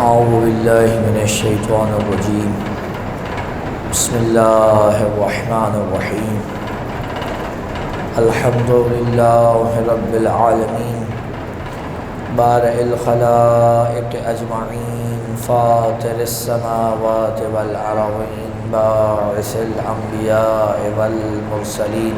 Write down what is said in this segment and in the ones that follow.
اعوذ باللہ من الشیطان الرجیم بسم اللہ الرحمن الرحیم الحمد للہ رب العالمین بارئ الخلائق اجمعین فاطر السماوات والارضین باعث الانبیاء والمرسلین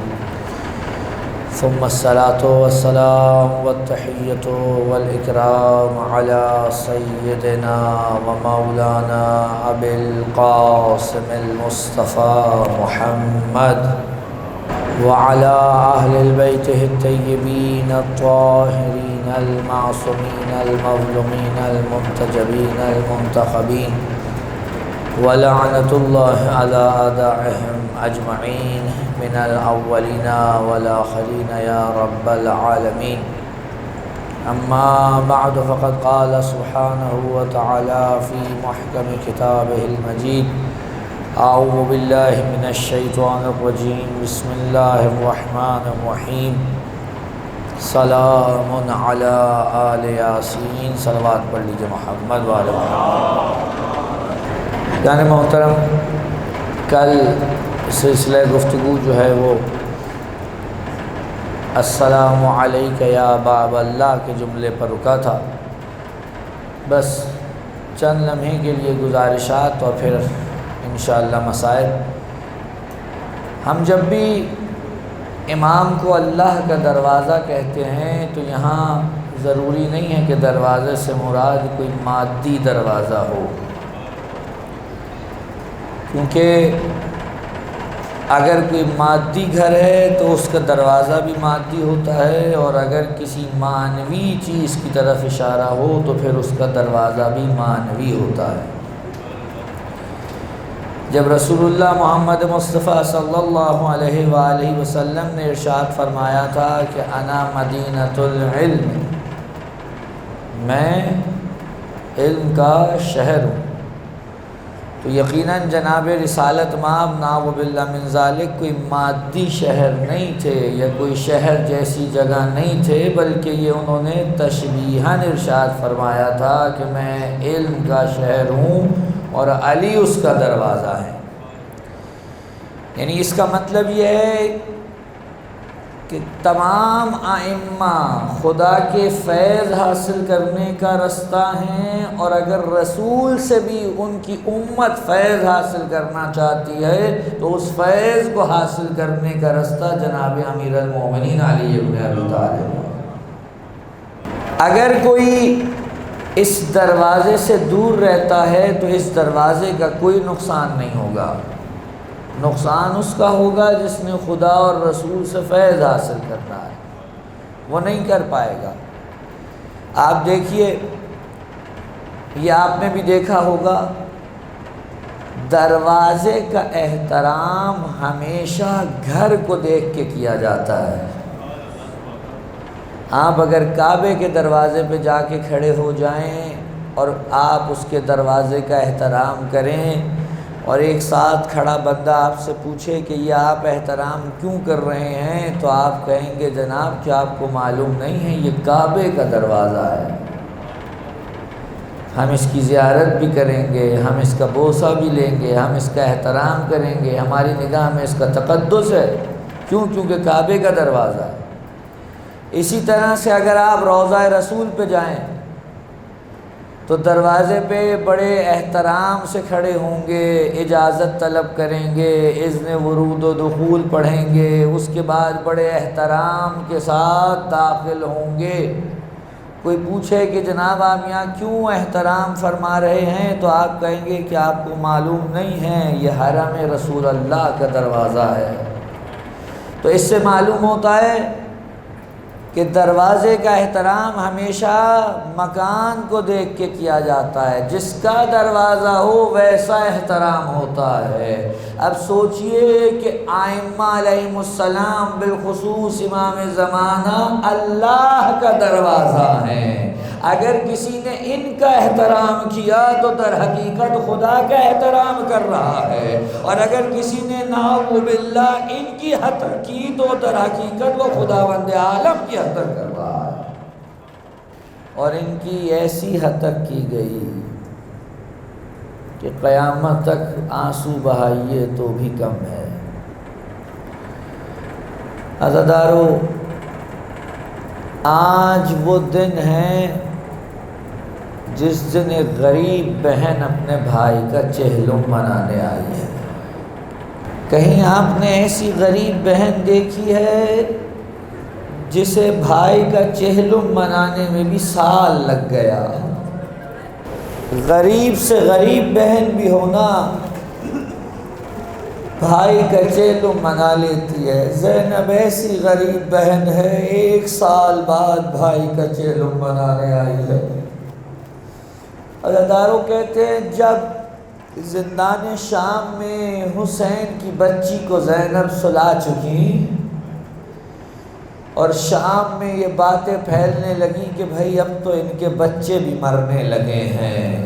ثم الصلاة والسلام والتحیۃ والإکرام علی سیدنا ومولانا ابی القاسم المصطفى محمد وعلى أهل البيت الطيبين الطاهرين المعصومين المظلومين المنتجبين المنتخبين ولعنة الله على أعدائهم أجمعين من الأولين والآخرين يا رب العالمين. أما بعد فقد قال سبحانه وتعالى في محكم كتابه المجيد أعوذ بالله من الشيطان الرجيم بسم الله الرحمن الرحيم سلام على آل یاسین. صلوات پڑھ لیجیے محمد وعلی محمد. یعنی محترم، کل سلسلہ گفتگو جو ہے وہ السلام علیک یا باب اللہ کے جملے پر رکا تھا. بس چند لمحے کے لیے گزارشات اور پھر انشاءاللہ مسائل. ہم جب بھی امام کو اللہ کا دروازہ کہتے ہیں تو یہاں ضروری نہیں ہے کہ دروازے سے مراد کوئی مادی دروازہ ہو، کیونکہ اگر کوئی مادی گھر ہے تو اس کا دروازہ بھی مادی ہوتا ہے، اور اگر کسی معنوی چیز کی طرف اشارہ ہو تو پھر اس کا دروازہ بھی معنوی ہوتا ہے. جب رسول اللہ محمد مصطفیٰ صلی اللہ علیہ وآلہ وسلم نے ارشاد فرمایا تھا کہ انا مدینۃ العلم، میں علم کا شہر ہوں، تو یقیناً جناب رسالت مآب نعوذ باللہ من ذالک کوئی مادی شہر نہیں تھے یا کوئی شہر جیسی جگہ نہیں تھے، بلکہ یہ انہوں نے تشبیہاً ارشاد فرمایا تھا کہ میں علم کا شہر ہوں اور علی اس کا دروازہ ہے. یعنی اس کا مطلب یہ ہے کہ تمام ائمہ خدا کے فیض حاصل کرنے کا رستہ ہیں، اور اگر رسول سے بھی ان کی امت فیض حاصل کرنا چاہتی ہے تو اس فیض کو حاصل کرنے کا رستہ جناب امیر المومنین علی بن ابی طالب. اگر کوئی اس دروازے سے دور رہتا ہے تو اس دروازے کا کوئی نقصان نہیں ہوگا. نقصان اس کا ہوگا جس نے خدا اور رسول سے فیض حاصل کرنا ہے، وہ نہیں کر پائے گا. آپ دیکھیے، یہ آپ نے بھی دیکھا ہوگا، دروازے کا احترام ہمیشہ گھر کو دیکھ کے کیا جاتا ہے. آپ اگر کعبے کے دروازے پہ جا کے کھڑے ہو جائیں اور آپ اس کے دروازے کا احترام کریں، اور ایک ساتھ کھڑا بندہ آپ سے پوچھے کہ یہ آپ احترام کیوں کر رہے ہیں، تو آپ کہیں گے جناب کیا آپ کو معلوم نہیں ہے یہ کعبے کا دروازہ ہے، ہم اس کی زیارت بھی کریں گے، ہم اس کا بوسہ بھی لیں گے، ہم اس کا احترام کریں گے، ہماری نگاہ میں اس کا تقدس ہے. کیوں؟ کیونکہ کعبے کا دروازہ ہے. اسی طرح سے اگر آپ روضہ رسول پہ جائیں تو دروازے پہ بڑے احترام سے کھڑے ہوں گے، اجازت طلب کریں گے، اذن ورود و دخول پڑھیں گے، اس کے بعد بڑے احترام کے ساتھ داخل ہوں گے. کوئی پوچھے کہ جناب آپ یہاں کیوں احترام فرما رہے ہیں، تو آپ کہیں گے کہ آپ کو معلوم نہیں ہے یہ حرم رسول اللہ کا دروازہ ہے. تو اس سے معلوم ہوتا ہے کہ دروازے کا احترام ہمیشہ مکان کو دیکھ کے کیا جاتا ہے. جس کا دروازہ ہو ویسا احترام ہوتا ہے. اب سوچئے کہ ائمہ علیہم السلام بالخصوص امام زمانہ اللہ کا دروازہ ہیں. اگر کسی نے ان کا احترام کیا تو در حقیقت خدا کا احترام کر رہا ہے، اور اگر کسی نے نعوذ باللہ ان کی حتر کی تو در حقیقت وہ خداوند عالم کی حتر کر رہا ہے. اور ان کی ایسی حتر کی گئی کہ قیامت تک آنسو بہائیے تو بھی کم ہے۔ عزادارو، آج وہ دن ہے جس دن ایک غریب بہن اپنے بھائی کا چہلم منانے آئی ہے۔ کہیں آپ نے ایسی غریب بہن دیکھی ہے جسے بھائی کا چہلم منانے میں بھی سال لگ گیا؟ غریب سے غریب بہن بھی ہونا بھائی کا چہلم منا لیتی ہے۔ زینب ایسی غریب بہن ہے، 1 سال بعد بھائی کا چہلم منانے آئی ہے۔ عزاداروں کہتے ہیں جب زندان شام میں حسین کی بچی کو زینب سلا چکی اور شام میں یہ باتیں پھیلنے لگیں کہ بھائی اب تو ان کے بچے بھی مرنے لگے ہیں،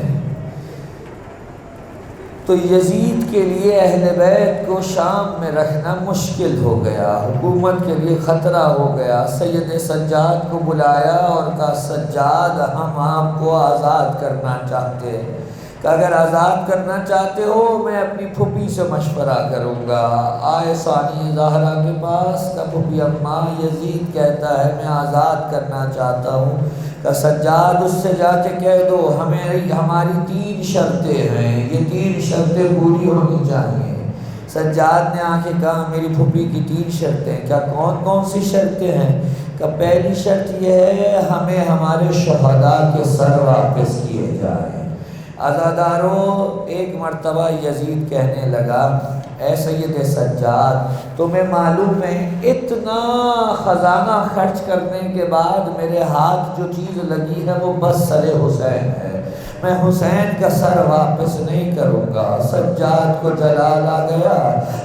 تو یزید کے لیے اہل بیت کو شام میں رکھنا مشکل ہو گیا، حکومت کے لیے خطرہ ہو گیا۔ سید سجاد کو بلایا اور کہا سجاد ہم آپ کو آزاد کرنا چاہتے ہیں، کہ اگر آزاد کرنا چاہتے ہو میں اپنی پھوپھی سے مشورہ کروں گا۔ آئے ثانی زہرا کے پاس کہ پھوپھی اماں یزید کہتا ہے میں آزاد کرنا چاہتا ہوں، کہ سجاد اس سے جا کے کہہ دو ہماری 3 شرطیں ہیں، یہ 3 شرطیں پوری ہونی چاہیے۔ سجاد نے آ کے کہا میری پھوپھی کی 3 شرطیں، کیا کون کون سی شرطیں ہیں؟ کہ پہلی شرط یہ ہے ہمیں ہمارے شہداء کے سر واپس کیے جائیں۔ عزادارو، ایک مرتبہ یزید کہنے لگا اے سید سجاد تمہیں معلوم ہے اتنا خزانہ خرچ کرنے کے بعد میرے ہاتھ جو چیز لگی ہے وہ بس سر حسین ہے، میں حسین کا سر واپس نہیں کروں گا۔ سجاد کو جلال آ گیا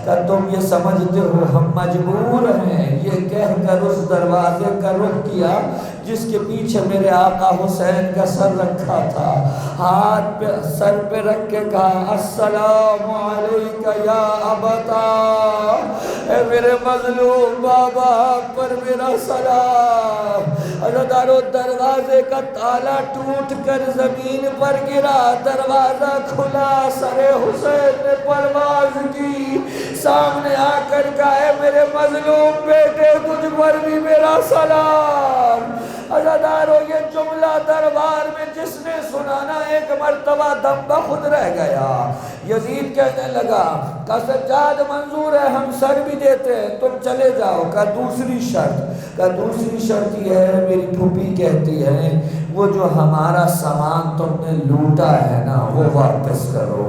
کہ تم یہ سمجھتے ہو ہم مجبور ہیں، یہ کہہ کر اس دروازے کا رخ کیا جس کے پیچھے میرے آقا حسین کا سر رکھا تھا، ہاتھ پہ سر پہ رکھ کے کہا السلام علیکہ یا ابتا، اے میرے مظلوم بابا پر میرا سلام۔ عزادارو، دروازے کا تالا ٹوٹ کر زمین پر گرا، دروازہ کھلا، سر حسین نے پرواز کی، سامنے آ کر کہا اے میرے مظلوم بیٹے تجھ پر بھی میرا سلام۔ عزادارو، یہ جملہ دربار میں جس نے سنانا ایک مرتبہ دم بخود رہ گیا۔ یزید کہنے لگا کہ سجاد منظور ہے ہم سر بھی دیتے ہیں، تم چلے جاؤ۔ کہ دوسری شرط یہ ہے میری پھوپھی کہتی ہے وہ جو ہمارا سامان تم نے لوٹا ہے نا وہ واپس کرو۔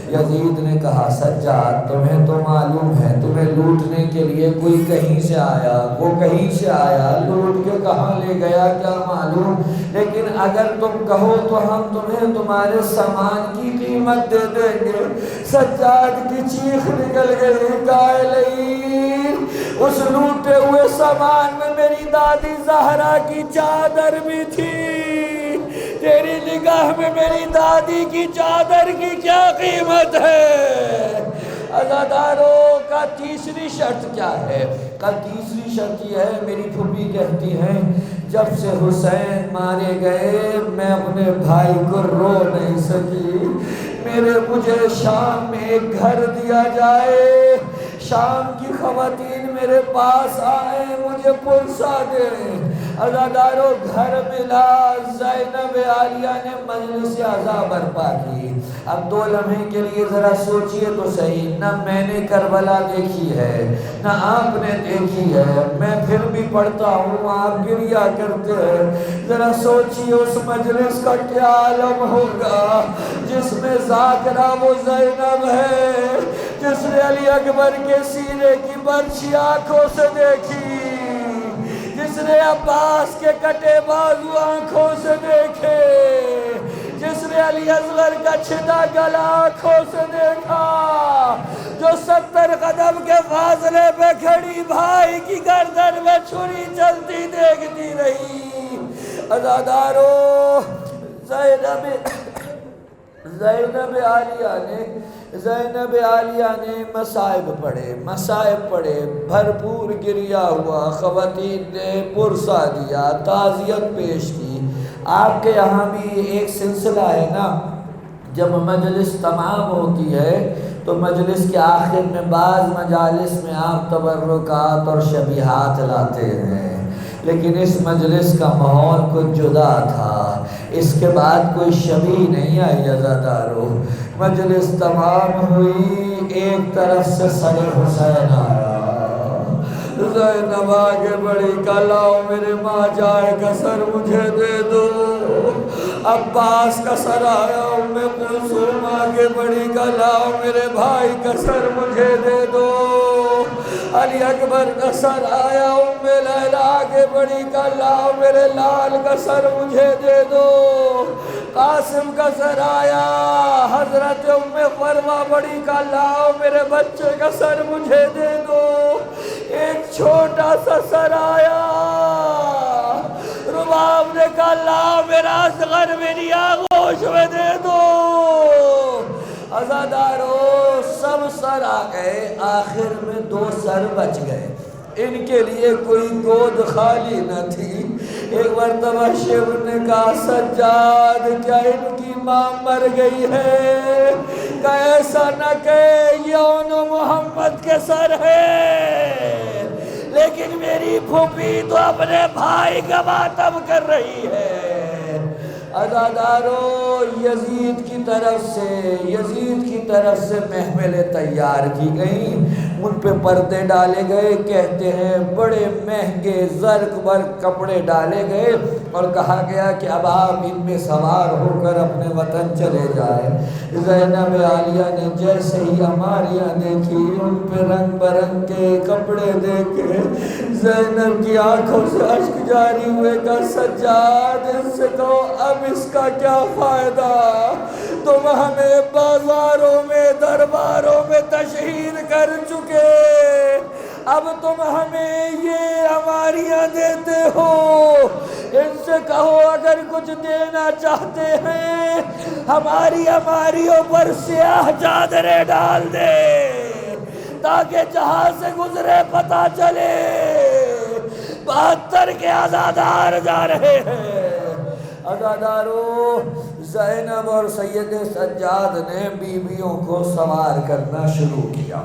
یزید نے کہا سجاد تمہیں تو معلوم ہے تمہیں لوٹنے کے لیے کوئی کہیں سے آیا، وہ کہیں سے آیا، لوٹ کے کہاں لے گیا کیا معلوم، لیکن اگر تم کہو تو ہم تمہیں تمہارے سامان کی قیمت دے دیں گے۔ سجاد کی چیخ نکل گئی، قائلین اس لوٹے ہوئے سامان میں میری دادی زہرا کی چادر بھی تھی، تیری نگاہ میں میری دادی کی چادر کی کیا قیمت ہے؟ عزاداروں کا تیسری شرط کیا ہے؟ تیسری شرط یہ ہے میری پھوپھی کہتی ہے جب سے حسین مارے گئے میں اپنے بھائی کو رو نہیں سکی، مجھے شام میں ایک گھر دیا جائے، شام کی خواتین میرے پاس آئے مجھے پرسا دیں۔ عزاداروں گھر ملا، زینب عالیہ نے مجلس عزا برپا کی۔ اب 2 لمحے کے لیے ذرا سوچئے تو صحیح، نہ میں نے کربلا دیکھی ہے نہ آپ نے دیکھی ہے، میں پھر بھی پڑھتا ہوں آپ گریہ کرتے ہیں، ذرا سوچئے اس مجلس کا کیا عالم ہوگا جس میں ذاکرہ وہ زینب ہے جس نے علی اکبر کے سینے کی برچھی آنکھوں سے دیکھی، جس نے عباس کے کٹے بازو آنکھوں سے دیکھے، جس نے علی اصغر کا چھٹا گلا آنکھوں سے دیکھا، جو 70 قدم کے فاصلے پہ کھڑی بھائی کی گردن میں چھری چلتی دیکھتی رہی۔ عزاداروں زینب عالیہ نے مصائب پڑھے، بھرپور گریہ ہوا، خواتین نے پرسا دیا، تعزیت پیش کی۔ آپ کے یہاں بھی ایک سلسلہ ہے نا جب مجلس تمام ہوتی ہے تو مجلس کے آخر میں بعض مجالس میں آپ تبرکات اور شبیہات لاتے ہیں، لیکن اس مجلس کا ماحول کچھ جدا تھا، اس کے بعد کوئی شبیہ نہیں آئی عزادارو۔ مجلس تمام ہوئی، ایک طرف سے سر حسین آیا، زینب آگے بڑی، کہا لاؤ میرے ماں جائے کا سر مجھے دے دو۔ عباس کا سر آیا، ام کلثوم آگے بڑی، کہا لاؤ میرے بھائی کا سر مجھے دے دو۔ علی اکبر کا سر آیا، ام لیلا آگے بڑی، کہا لاؤ میرے لال کا سر مجھے دے دو۔ قاسم کا سر آیا، حضرت ام فروا بڑی، کہا لاؤ میرے بچے کا سر مجھے دے دو۔ ایک چھوٹا سا سر آیا، رباب نے کہا لاؤ میرا اصغر میری آغوش میں دے دو۔ عزادارو سب سر آ گئے، آخر میں 2 سر بچ گئے، ان کے لیے کوئی گود خالی نہ تھی۔ ایک مرتبہ شیخ نے کہا سجاد کیا ان کی ماں مر گئی ہے؟ کہ ایسا نہ کہ یہ ان محمد کے سر ہے، لیکن میری پھوپھی تو اپنے بھائی کا ماتم کر رہی ہے۔ عزادارو یزید کی طرف سے محفلیں تیار کی گئیں، ان پہ پردے ڈالے گئے، کہتے ہیں بڑے مہنگے زرق برق کپڑے ڈالے گئے، اور کہا گیا کہ اب آپ ان میں سوار ہو کر اپنے وطن چلے جائیں۔ زینب عالیہ نے جیسے ہی ہماریاں دیکھی، ان پہ رنگ برنگ کے کپڑے دیکھے، زینب کی آنکھوں سے اشک جاری ہوئے، کہ سجاد ان سے کہو اب اس کا کیا فائدہ، تم ہمیں بازاروں میں درباروں میں تشہیر کر چکے، اب تم ہمیں یہ ہماریاں دیتے ہو۔ ان سے کہو اگر کچھ دینا چاہتے ہیں ہماری ہماریوں پر سیاہ چادریں ڈال دے تاکہ جہاں سے گزرے پتہ چلے 72 کے عزادار جا رہے ہیں۔ عزادارو زینب اور سید سجاد نے بیویوں کو سوار کرنا شروع کیا،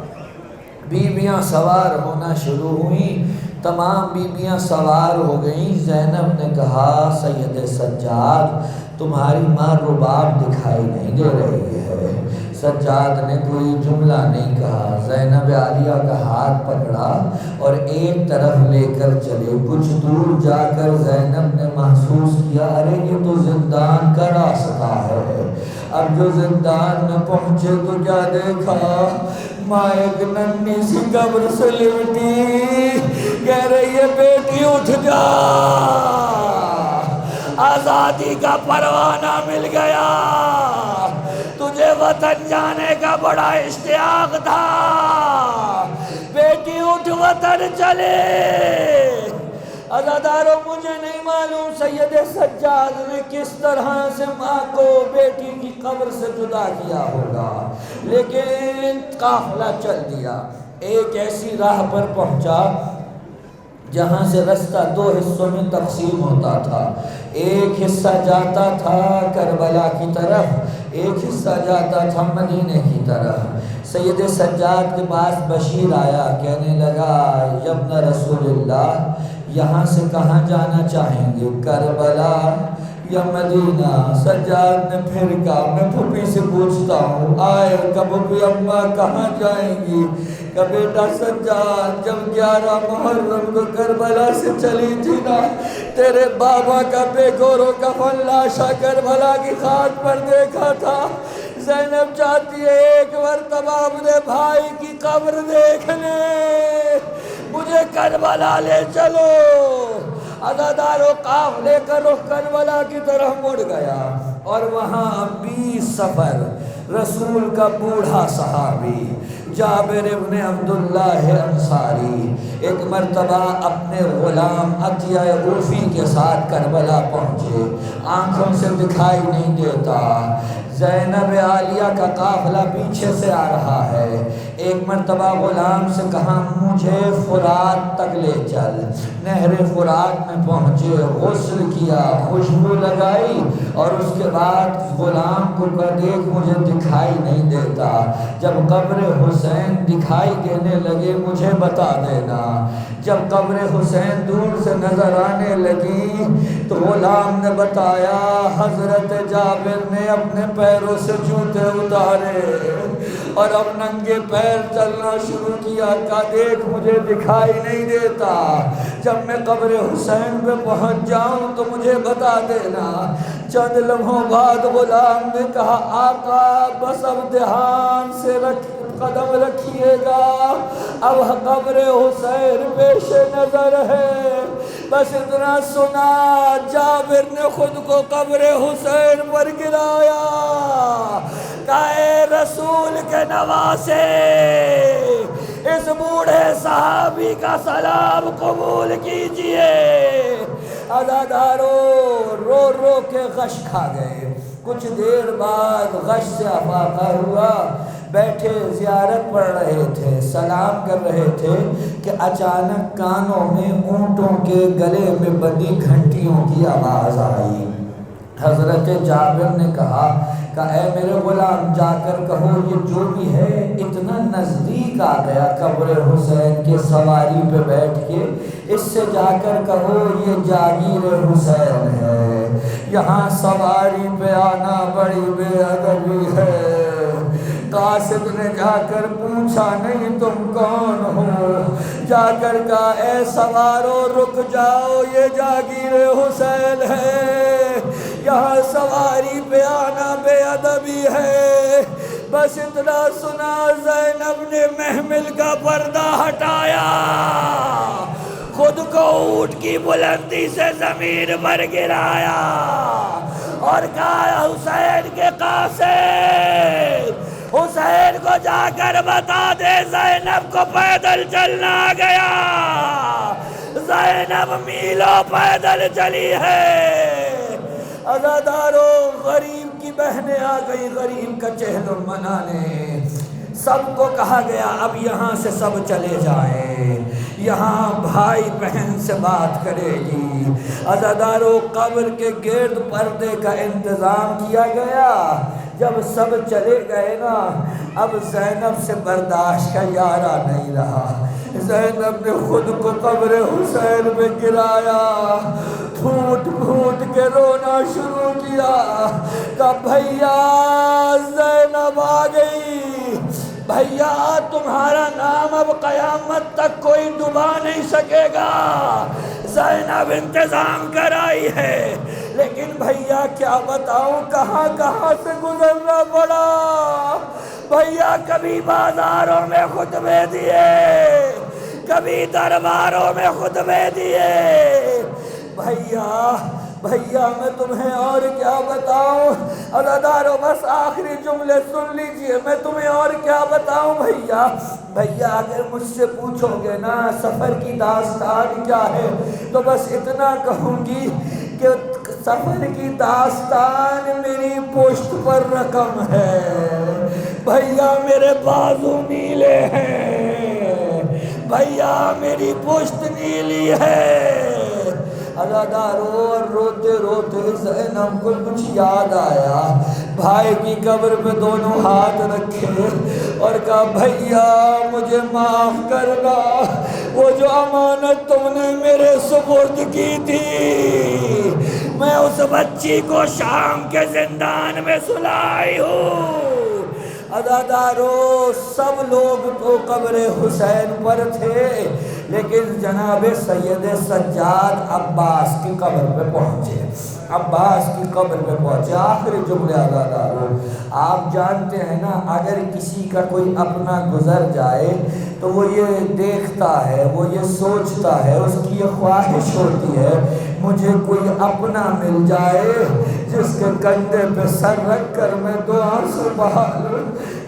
بیویاں سوار ہونا شروع ہوئیں، تمام بیویاں سوار ہو گئیں۔ زینب نے کہا سید سجاد تمہاری ماں رباب دکھائی نہیں دے رہی ہے۔ سجاد نے کوئی جملہ نہیں کہا، زینب عالیہ کا ہاتھ پکڑا اور ایک طرف لے کر چلے۔ کچھ دور جا کر زینب نے محسوس کیا ارے یہ تو زندان کا راستہ ہے۔ اب جو زندان میں پہنچے تو کیا دیکھا، ماں ایک ننھی سی قبر سے لپٹی، کہہ رہی ہے بیٹی اٹھ جا، آزادی کا پروانہ مل گیا، تجھے وطن جانے کا بڑا اشتیاق تھا، بیٹی اٹھ وطن چلے۔ عزادارو مجھے نہیں معلوم سید سجاد نے کس طرح سے ماں کو بیٹی کی قبر سے جدا کیا ہوگا، لیکن قافلہ چل دیا، ایک ایسی راہ پر پہنچا جہاں سے رستہ 2 حصوں میں تقسیم ہوتا تھا، ایک حصہ جاتا تھا کربلا کی طرف، ایک حصہ جاتا تھا مدینے کی طرف۔ سید سجاد کے پاس بشیر آیا، کہنے لگا ابن رسول اللہ یہاں سے کہاں جانا چاہیں گے، کربلا یا مدینہ؟ سجاد نے پھر کہا میں پھوپھی سے پوچھتا ہوں، آئے کب بھی اماں کہاں جائیں گی؟ کہ بیٹا سجاد جب 11 محرم کو کربلا سے چلی تھی نا، تیرے بابا کا بے گور و کفن لاشا کربلا کی خاک پر دیکھا تھا، زینب چاہتی ہے ایک مرتبہ اپنے بھائی کی قبر دیکھنے، مجھے کربلا لے چلو۔ عزادارو قافلے کا رخ کربلا کی طرف مڑ گیا، اور وہاں 20 سفر رسول کا بوڑھا صحابی جابر ابن عبداللہ انصاری ایک مرتبہ اپنے غلام عطیہ اوفی کے ساتھ کربلا پہنچے، آنکھوں سے دکھائی نہیں دیتا، زینب عالیہ کا قافلہ پیچھے سے آ رہا ہے۔ ایک مرتبہ غلام سے کہا مجھے فرات تک لے چل، نہر فرات میں پہنچے، غسل کیا، خوشبو لگائی، اور اس کے بعد غلام کو کہا دیکھ مجھے دکھائی نہیں دیتا، جب قبر حسین دکھائی دینے لگے مجھے بتا دینا۔ جب قبر حسین دور سے نظر آنے لگی تو غلام نے بتایا حضرت جابر نے اپنے پیروں سے جوتے اتارے اور اب ننگے پیر چلنا شروع کیا۔ کہا دیکھ مجھے دکھائی نہیں دیتا، جب میں قبر حسین پہ پہنچ جاؤں تو مجھے بتا دینا۔ چند لمحوں بعد غلام نے کہا آقا بس اب دھیان سے قدم رکھیے گا، اب قبر حسین پیش نظر ہے۔ بس اتنا سنا جابر نے خود کو قبر حسین پر گرایا، کہا اے رسول کے نواسے اس بوڑھے صحابی کا سلام قبول کیجئے۔ عزادارو رو رو کے غش کھا گئے۔ کچھ دیر بعد غش سے افاقہ ہوا، بیٹھے زیارت پڑھ رہے تھے، سلام کر رہے تھے کہ اچانک کانوں میں اونٹوں کے گلے میں بندھی گھنٹیوں کی آواز آئی۔ حضرت جابر نے کہا کہ اے میرے غلام جا کر کہو یہ جو بھی ہے اتنا نزدیک آ گیا قبر حسین کے سواری پہ بیٹھ کے، اس سے جا کر کہو یہ جاگیر حسین ہے، یہاں سواری پہ آنا بڑی بے ادبی ہے۔ قاصد نے جا کر پوچھا نہیں تم کون ہو، جا کر کہا اے سوارو رک جاؤ یہ جاگیر حسین ہے، یہاں سواری پہ آنا بے ادبی ہے۔ بس اتنا سنا زینب نے محمل کا پردہ ہٹایا، خود کو اونٹ کی بلندی سے زمین پر گرایا اور کہا حسین کے قاصد حسین کو جا کر بتا دے زینب کو پیدل چلنا آ گیا، زینب میلوں پیدل چلی ہے۔ عزادارو غریب کی بہنیں آ گئی غریب کا چہل منانے، سب کو کہا گیا اب یہاں سے سب چلے جائیں، یہاں بھائی بہن سے بات کرے گی۔ عزادارو قبر کے گرد پردے کا انتظام کیا گیا۔ جب سب چلے گئے نا اب زینب سے برداشت کا یارہ نہیں رہا، زینب نے خود کو قبر حسین میں گرایا، پھوٹ پھوٹ کے رونا شروع کیا، کہ بھیا زینب آ گئی، بھیا تمہارا نام اب قیامت تک کوئی ڈبا نہیں سکے گا، زینب انتظام کرائی ہے، لیکن بھیا کیا بتاؤں کہاں کہاں سے گزرنا پڑا، بھیا کبھی بازاروں میں خطبے دیے، کبھی درباروں میں خطبے دیے، بھیا میں تمہیں اور کیا بتاؤں، عزادارو بس آخری جملے سن لیجئے، میں تمہیں اور کیا بتاؤں بھیا اگر مجھ سے پوچھو گے نا سفر کی داستان کیا ہے تو بس اتنا کہوں گی کہ سفر کی داستان میری پشت پر رقم ہے، بھیا میرے بازو نیلے ہیں، بھیا میری پشت نیلی ہے۔ عزادارو روتے روتے زینب کو کچھ یاد آیا، بھائی کی قبر پہ دونوں ہاتھ رکھے اور کہا بھیا مجھے معاف کرنا، وہ جو امانت تم نے میرے سپرد کی تھی میں اس بچی کو شام کے زندان میں سلائی ہوں۔ عزادارو سب لوگ تو قبر حسین پر تھے لیکن جناب سید سجاد عباس کی قبر پہ پہنچے، عباس کی قبر پہ پہنچے۔ آخری جملے عزادارو آپ جانتے ہیں نا اگر کسی کا کوئی اپنا گزر جائے تو وہ یہ دیکھتا ہے، وہ یہ سوچتا ہے، اس کی یہ خواہش ہوتی ہے مجھے کوئی اپنا مل جائے جس کے کندھے پہ سر رکھ کر میں دو آنسو بہا لوں۔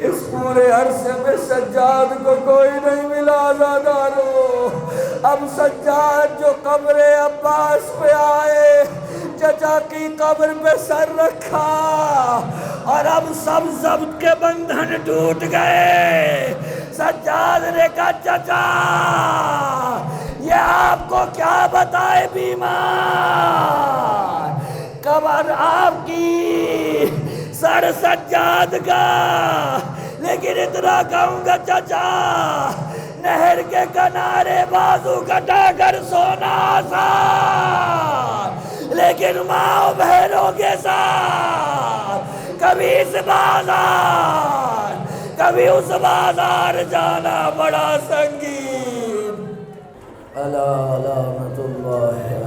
اس پورے عرصے میں سجاد کو کوئی نہیں ملا عزادارو۔ اب سجاد جو قبر عباس پہ آئے، چچا کی قبر پہ سر رکھا اور اب سب ضبط کے بندھن ٹوٹ گئے۔ سجاد نے کہا چچا یہ آپ کو کیا بتائے بیمار، قبر آپ کی سر سجاد کا، لیکن اتنا کہوں گا چچا نہر کے کنارے بازو کٹا کر سونا آسان، لیکن ماں و بہنوں کے ساتھ کبھی اس بازار کبھی اس بازار جانا بڑا سنگین۔ الا لعنت اللہ